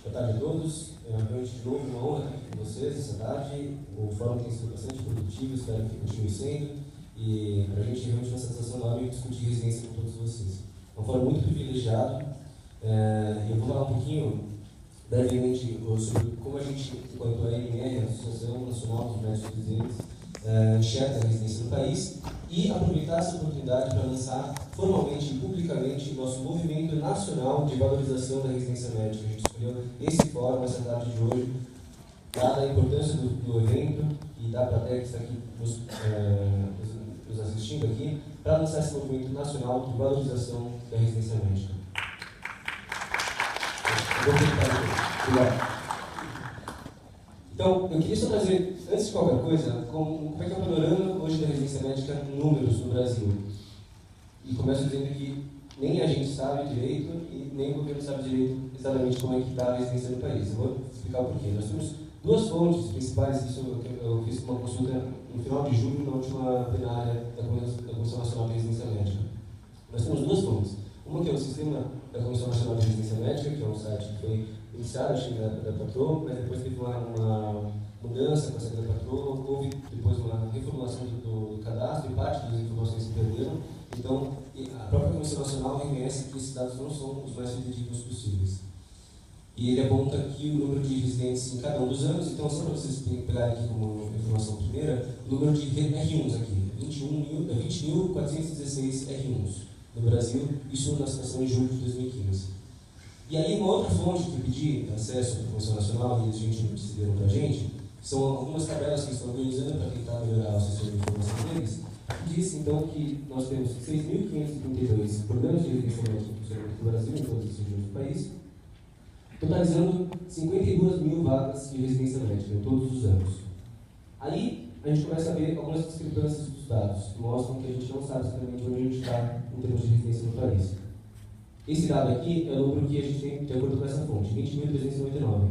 Boa tarde a todos. Realmente, de novo, uma honra estar aqui com vocês essa tarde. O fórum tem sido bastante produtivo, espero que continue sendo. E para a gente realmente uma satisfação enorme discutir residência com todos vocês. É um fórum muito privilegiado. E eu vou falar um pouquinho, brevemente, sobre como a gente, enquanto a ANR, a Associação Nacional dos Médicos Residentes, enxerga a residência no país e aproveitar essa oportunidade para lançar formalmente e publicamente nosso movimento nacional de valorização da residência médica. A gente escolheu esse fórum, essa tarde de hoje, dada a importância do evento e da plateia que está aqui nos assistindo aqui, para lançar esse movimento nacional de valorização da residência médica. Obrigado. Então, eu queria só trazer, antes de qualquer coisa, como é que é o panorama hoje da residência médica em números no Brasil. E começo dizendo que nem a gente sabe direito e nem o governo sabe direito exatamente como é que está a residência no país. Eu vou explicar o porquê. Nós temos duas fontes principais, isso eu fiz uma consulta no final de julho, na última plenária da Comissão Nacional de Residência Médica. Nós temos duas fontes. Uma que é o sistema da Comissão Nacional de Residência Médica, que é um site que foi iniciado, acho que da Patroa, mas depois teve uma mudança com a saída da Patroa, houve depois uma reformulação do cadastro e parte das informações se perderam. Então, a própria Comissão Nacional reconhece que esses dados não são os mais fidedignos possíveis. E ele aponta aqui o número de residentes em cada um dos anos. Então, só para vocês pegarem aqui como informação primeira, o número de R1s aqui, 20.416 R1s no Brasil, isso na situação em julho de 2015. E aí, uma outra fonte que eu pedi acesso à Comissão Nacional, e a gente decidiram para a gente, são algumas tabelas que estão organizando para tentar melhorar o sistema de informação deles, que diz, então, que nós temos 6.532 programas de residência médica no Brasil, em todas as regiões do país, totalizando 52 mil vagas de residência médica em todos os anos. Aí, a gente começa a ver algumas discrepâncias dos dados, que mostram que a gente não sabe exatamente onde a gente está em termos de residência no país. Esse dado aqui é o número que a gente tem de acordo com essa fonte, 20.399.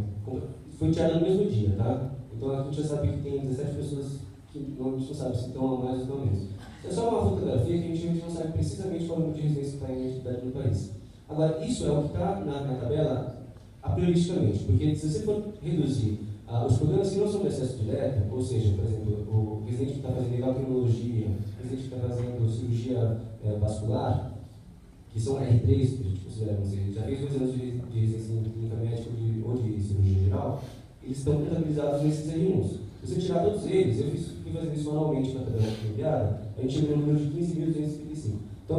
Foi tirado no mesmo dia, tá? Então aqui a gente já sabe que tem 17 pessoas que a gente não sabe se estão a mais ou estão a menos. É só uma fotografia que a gente não sabe precisamente qual é o número de residência que está em atividade no país. Agora, isso é o que está na tabela a prioristicamente, porque se você for reduzir os programas que não são de acesso direto, ou seja, por exemplo, o residente que está fazendo endocrinologia, o residente que está fazendo cirurgia vascular, que são R3, que a gente considera, já fez 2 anos de residência em clínica médica ou de cirurgia geral, eles estão contabilizados nesses R1s. Se você tirar todos eles, eu fui fazendo isso manualmente na tabela que foi enviada, a gente chega no número de 15.255. Então,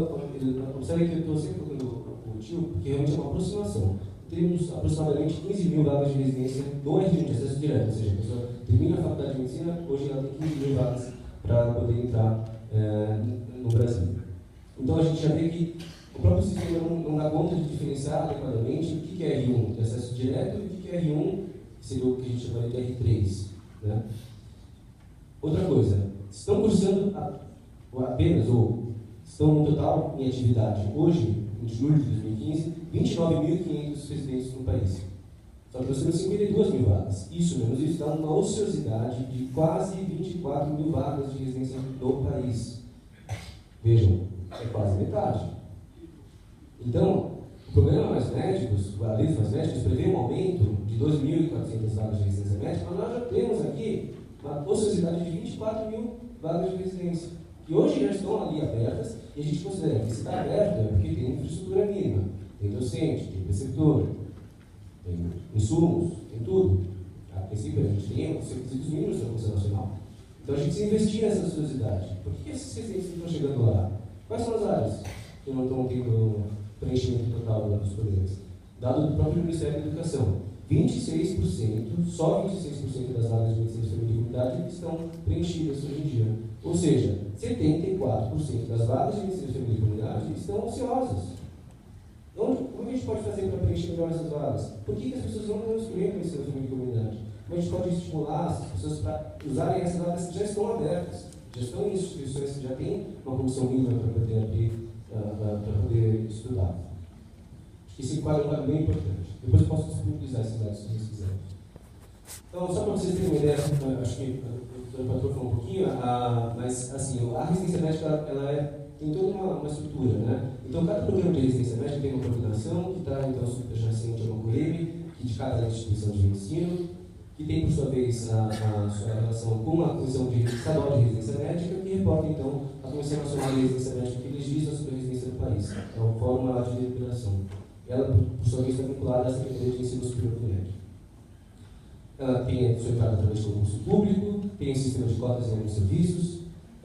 observe que eu estou sempre colocando o tio, porque realmente é uma aproximação. Temos aproximadamente 15 mil vagas de residência no R1 de acesso direto, ou seja, a pessoa termina a faculdade de medicina, hoje ela tem 15 mil vagas para poder entrar no Brasil. Então, a gente já vê que o próprio sistema não dá conta de diferenciar adequadamente o que é R1 de acesso direto e o que é R1, que seria o que a gente chamaria de R3. Né? Outra coisa, estão cursando apenas, ou estão no total em atividade, hoje, em julho de 2015, 29.500 residentes no país. Só que nós temos 52 mil vagas. Isso, menos isso, dá uma ociosidade de quase 24 mil vagas de residência no país. Vejam, é quase metade. Então, o programa Mais Médicos, a lei dos Mais Médicos, prevê um aumento de 2.400 vagas de residência médica, mas nós já temos aqui uma ociosidade de 24 mil vagas de residência, que hoje já estão ali abertas, e a gente considera que se está aberto é porque tem infraestrutura mínima, tem docente, tem preceptor, tem insumos, tem tudo. A princípio, a gente tem os requisitos mínimos da Comissão Nacional. Então, a gente se investir nessa ociosidade. Por que esses residentes estão chegando lá? Quais são as áreas que não estão tendo preenchimento total dos programas? Dado do próprio Ministério da Educação, 26%, só 26% das vagas de medicina de família e comunidade estão preenchidas hoje em dia. Ou seja, 74% das vagas de medicina de família e comunidade estão ociosas. Então, como a gente pode fazer para preencher melhor essas vagas? Por que as pessoas não estão escolhendo medicina de família e comunidade? Como a gente pode estimular as pessoas para usarem essas vagas que já estão abertas, já estão em instituições que já têm uma comissão mínima para poder abrir, para poder estudar? Esse quadro é um quadro bem importante. Depois eu posso disponibilizar esses dados se vocês quiserem. Então, só para vocês terem uma ideia, acho que o doutor Patrô falou um pouquinho, mas assim, a residência médica ela tem toda uma estrutura, né? Então, cada programa de residência médica tem uma coordenação que está então subjacente a uma COEB, que cada instituição de ensino, que tem, por sua vez, a sua relação com a Comissão Estadual de Residência Médica, que reporta, então, a Comissão Nacional de Residência Médica, que legisla sobre a residência do país. É uma forma de deliberação. Ela, por sua vez, está vinculada à Secretaria de Ensino Superior do Médico. Ela tem a sua entrada através de concurso público, tem um sistema de cotas em alguns serviços,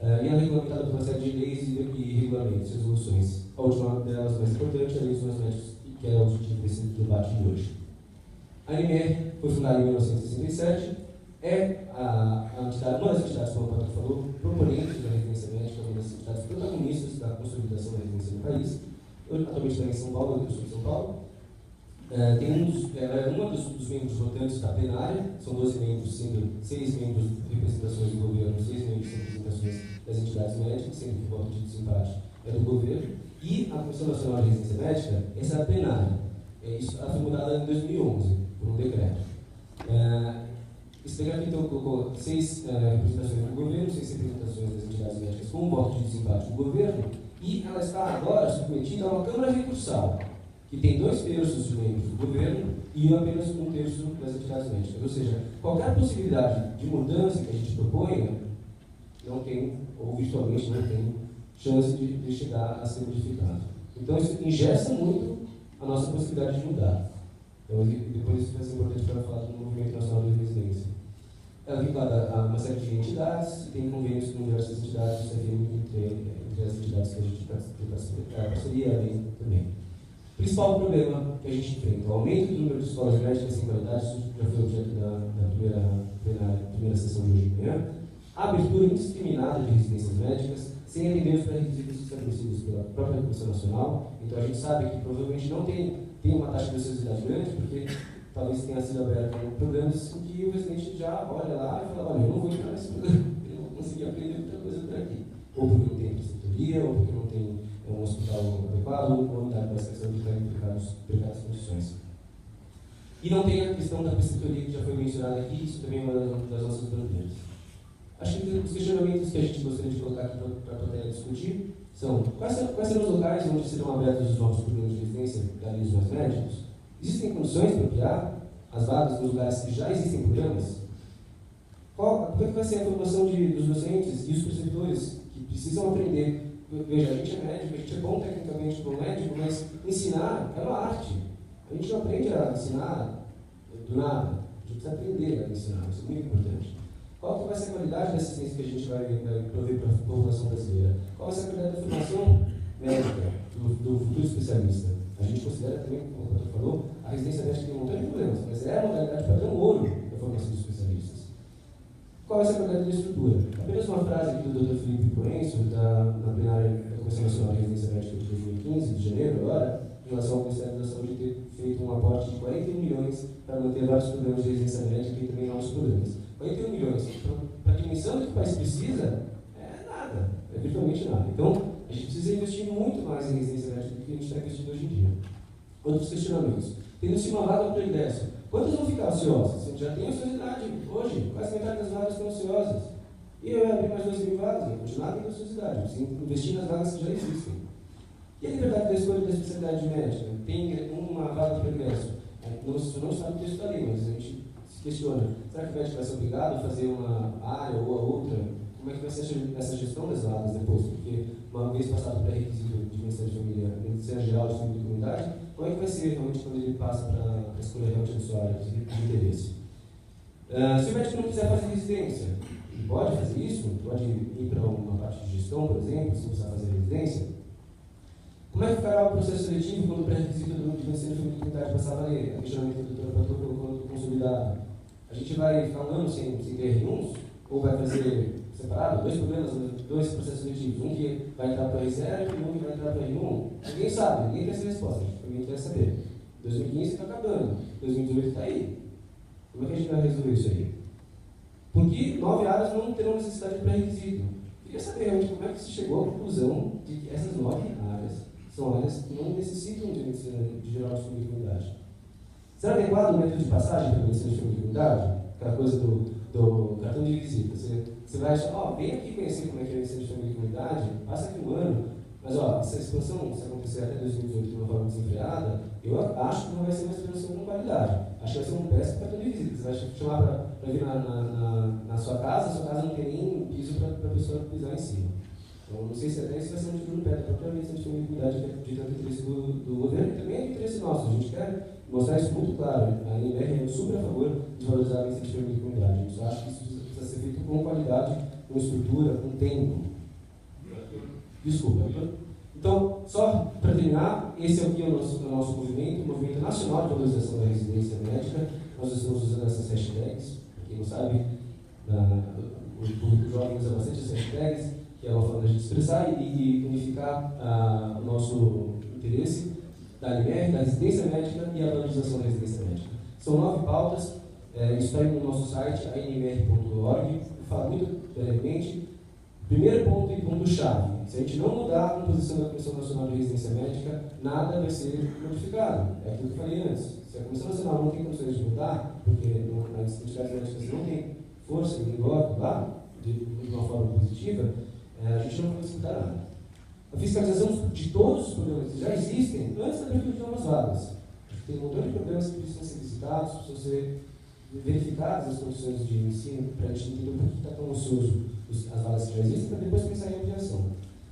e ela é regulamentada por uma série de leis e regulamentos, resoluções. A última delas, mais importante, é a Lei dos Médicos, que é o objetivo desse debate de hoje. A ANEMER foi fundada em 1967, é uma das entidades, como o Patrick falou, proponentes da residência médica, uma das entidades protagonistas da consolidação da residência no país. Eu atualmente estou em São Paulo, eu sou de São Paulo. É uma dos membros votantes da plenária, são 12 membros, sendo 6 membros de representações do governo, 6 membros de representações das entidades médicas, sendo que o voto de desempate é do governo. E a Comissão Nacional de Residência Médica, essa é a plenária. Ela foi mudada em 2011, por um decreto. Esse decreto, então, colocou 6 representações do governo, 6 representações das entidades médicas com um voto de desempate do governo, e ela está agora submetida a uma Câmara Recursal, que tem 2/3 de membros do governo e apenas 1/3 das entidades médicas. Ou seja, qualquer possibilidade de mudança que a gente proponha, não tem, ou virtualmente não tem, chance de chegar a ser modificado. Então, isso engessa muito a nossa possibilidade de mudar. Então, depois isso vai ser importante para falar do Movimento Nacional de Residência. Ela é vinculada a uma série de entidades, tem convênios com diversas entidades, entre as entidades que a gente tem parceria também. O principal problema que a gente enfrenta, o aumento do número de escolas médicas sem qualidade, isso já foi objeto da primeira sessão de hoje de manhã, a abertura indiscriminada de residências médicas, sem atender os pré-requisitos estabelecidos pela própria Comissão Nacional. Então a gente sabe que provavelmente não tem uma taxa de ociosidade grande, porque talvez tenha sido aberto programas em que o residente já olha lá e fala, olha, eu não vou entrar nesse programa, eu não vou conseguir aprender muita coisa por aqui. Ou porque não tem preceptoria, ou porque não tem um hospital adequado, ou uma unidade básica de saúde que está em precárias condições. E não tem a questão da preceptoria que já foi mencionada aqui, isso também é uma das nossas bandeiras. Acho que os questionamentos que a gente gostaria de colocar aqui para a plateia discutir são: quais serão os locais onde serão abertos os novos programas de residência da Lei dos Mais Médicos? Existem condições para ampliar as vagas nos lugares que já existem programas? Como é que vai ser a formação dos docentes e os preceptores que precisam aprender? Veja, a gente é médico, a gente é bom tecnicamente como médico, mas ensinar é uma arte. A gente não aprende a ensinar do nada. A gente precisa aprender a ensinar, isso é muito importante. Qual que vai ser a qualidade da assistência que a gente vai prover para a população brasileira? Qual vai ser a qualidade da formação médica do futuro especialista? A gente considera também, como o doutor falou, a residência médica tem um montão de problemas, mas é a modalidade padrão ouro da formação dos especialistas. Qual vai ser a qualidade da estrutura? Apenas uma frase aqui do Dr. Felipe Coenço, na plenária da Comissão Nacional de Residência Médica de 2015, de janeiro agora, em relação ao Ministério da Saúde ter feito um aporte de 41 milhões para manter vários programas de residência médica e também novos programas. 41 milhões, para a dimensão do que o país precisa, é nada, é virtualmente nada. Então, a gente precisa investir muito mais em residência médica do que a gente está investindo hoje em dia. Outros questionamentos. Tendo-se uma vaga para o ingresso, quantas vão ficar ociosas? A gente já tem ociosidade hoje, quase metade das vagas estão ociosas. E eu ia abrir mais 2.000 vagas, ia continuar tendo ociosidade, precisa investir nas vagas que já existem. E a liberdade da escolha da especialidade médica? Tem uma vaga para o ingresso. Não está no texto da lei, mas a gente se questiona, será que o médico vai ser obrigado a fazer uma área ou a outra? Como é que vai ser essa gestão das vagas depois? Porque uma vez passado o pré-requisito de Medicina de Família, Medicina Geral de Família e Comunidade, como é que vai ser realmente quando ele passa para escolher realmente a sua área de interesse? Se o médico não quiser fazer residência, ele pode fazer isso? Pode ir para uma parte de gestão, por exemplo, se precisar fazer residência? Como é que ficará o processo seletivo quando o pré-requisito de Medicina de Família e Comunidade passar a valer? A questionamento que o doutor Pator colocou consolidado. A gente vai ficar um ano sem ter R1s? Ou vai fazer separado? Dois processos seletivos. Um que vai entrar para a reserva e um que vai entrar para a R1? Ninguém sabe, ninguém quer essa resposta. Ninguém quer saber. 2015 está acabando. 2018 está aí. Como é que a gente vai resolver isso aí? Porque 9 áreas não terão necessidade de pré-requisito. Queria saber realmente como é que se chegou à conclusão de que essas 9 áreas são áreas que não necessitam de medicina de geral de família e comunidade. Será adequado o método de passagem para a medicina de família e comunidade? Aquela coisa do cartão de visita. Você vai achar, vem aqui conhecer como é que é a medicina de família e comunidade, passa aqui um ano, Mas, ó, essa expansão, se acontecer até 2018 de uma forma desenfreada, eu acho que não vai ser uma expansão com qualidade. Acho que vai ser um péssimo para toda visita. Você vai chamar para vir na sua casa não tem nem piso para a pessoa pisar em cima. Então, não sei se até isso vai ser um tiro no pé da própria mesa de comunidade de tanto interesse do governo e também é de interesse nosso. A gente quer mostrar isso muito claro. A NBR é super a favor de valorizar a iniciativa de comunidade. A gente só acha que isso precisa ser feito com qualidade, com estrutura, com tempo. Desculpa. Então, só para terminar, esse aqui é o nosso movimento, o Movimento Nacional de Valorização da Residência Médica. Nós estamos usando essas hashtags. Para quem não sabe, o público jovem usa bastante essas hashtags, que é uma forma de a gente expressar e unificar o nosso interesse da LMR, da residência médica e a valorização da residência médica. São 9 pautas, isso está aí no nosso site, anmr.org, fala muito brevemente. Primeiro ponto e ponto-chave: se a gente não mudar a composição da Comissão Nacional de Residência Médica, nada vai ser modificado. É aquilo que eu falei antes. Se a Comissão Nacional não tem condições de mudar, porque as entidades médicas não têm força e rigor lá, de uma forma positiva, a gente não vai disputar nada. A fiscalização de todos os problemas que já existem antes da abertura de novas vagas. Tem um montão de problemas que precisam ser visitados, precisam ser verificadas as condições de ensino, para a gente entender por que está tão ocioso as vagas que já existem, para depois pensar em ampliação.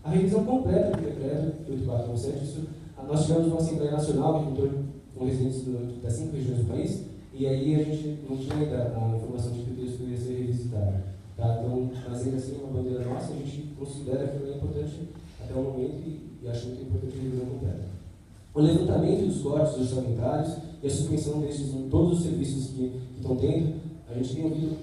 A revisão completa do decreto 8497, isso, nós tivemos uma Assembleia Nacional que contou com residentes das 5 regiões do país, e aí a gente não tinha ainda a informação de que o texto ia ser revisitado. Tá? Então, mas ainda assim, é uma bandeira nossa, a gente considera que é importante até o momento e acho muito importante a revisão completa. O levantamento dos cortes orçamentários e a suspensão destes em todos os serviços que estão tendo, a gente tem ouvido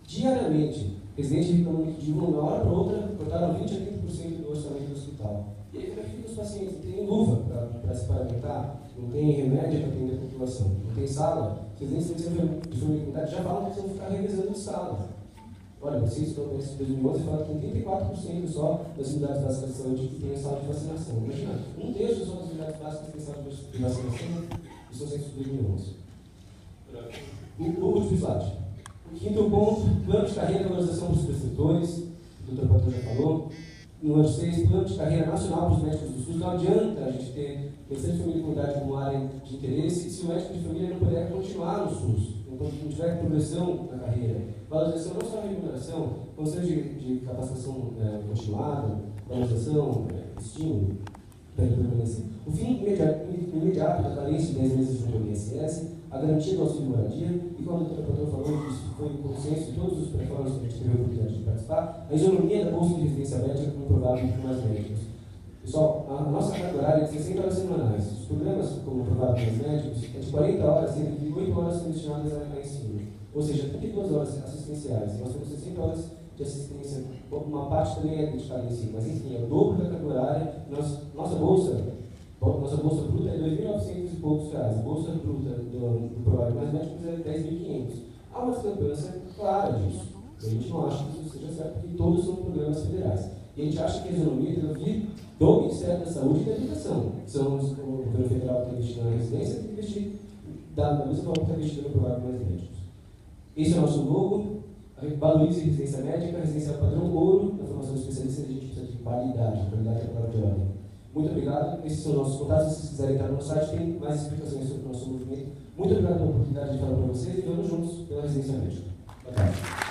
diariamente residentes reclamando que de uma hora para outra cortaram 20 a 30% do orçamento do hospital. E aí como é que ficam os pacientes? Não tem luva para se paramentar, não tem remédio para atender a população, não tem sala. Os residentes de comunidade já falam que eles vão ficar revezando de sala. Olha, vocês estão em 2011 falaram que tem 34% só das unidades básicas de saúde que tem sala de vacinação. Imagina, um terço só das unidades básicas tem sala de vacinação e são censos de 2011. O último slide. O quinto ponto, plano de carreira e valorização dos prescritores, o Dr. Patrão já falou. Número 6, plano de carreira nacional para os médicos do SUS. Não adianta a gente ter medicina de família e comunidade como área de interesse se o médico de família não puder continuar no SUS, enquanto não tiver progressão na carreira. Valorização não só a remuneração, condições de capacitação continuada, valorização, estímulo para ele permanecer. O fim imediato da carência de 10 meses junto ao INSS, a garantia do auxílio de moradia, e como o Dr. Patrão falou, que isso foi um consenso de todos os pré-fóruns que a gente teve a oportunidade de participar, a isonomia da bolsa de residência médica comprovável por mais médicos. Pessoal, a nossa carga horária é de 60 horas semanais. Os problemas, como provado pelos médicos, é de 40 horas, sendo que 8 horas são destinadas a ensino. Ou seja, 32 horas assistenciais. Nós temos 60 horas de assistência, uma parte também é dedicada a ensino, mas enfim, é o dobro da carga horária. Nossa bolsa bruta é R$ 2.900 e poucos reais. A bolsa bruta do provável mais médicos é R$ 10.500. Há uma discrepância clara disso. E a gente não acha que isso seja certo, porque todos são programas federais. E a gente acha que a isonomia deve vir do Ministério da Saúde e da Educação. São o governo federal que está investindo na residência e tem que investir da mesma forma que está investindo no provável mais médicos. Esse é o nosso logo. Valorize a residência médica, a residência padrão ouro, na formação de especialistas, a gente precisa de qualidade é a palavra de ordem. Muito obrigado. Esses são os nossos contatos. Se vocês quiserem entrar no site, tem mais explicações sobre o nosso movimento. Muito obrigado pela oportunidade de falar para vocês e vamos juntos pela residência médica. Boa tarde.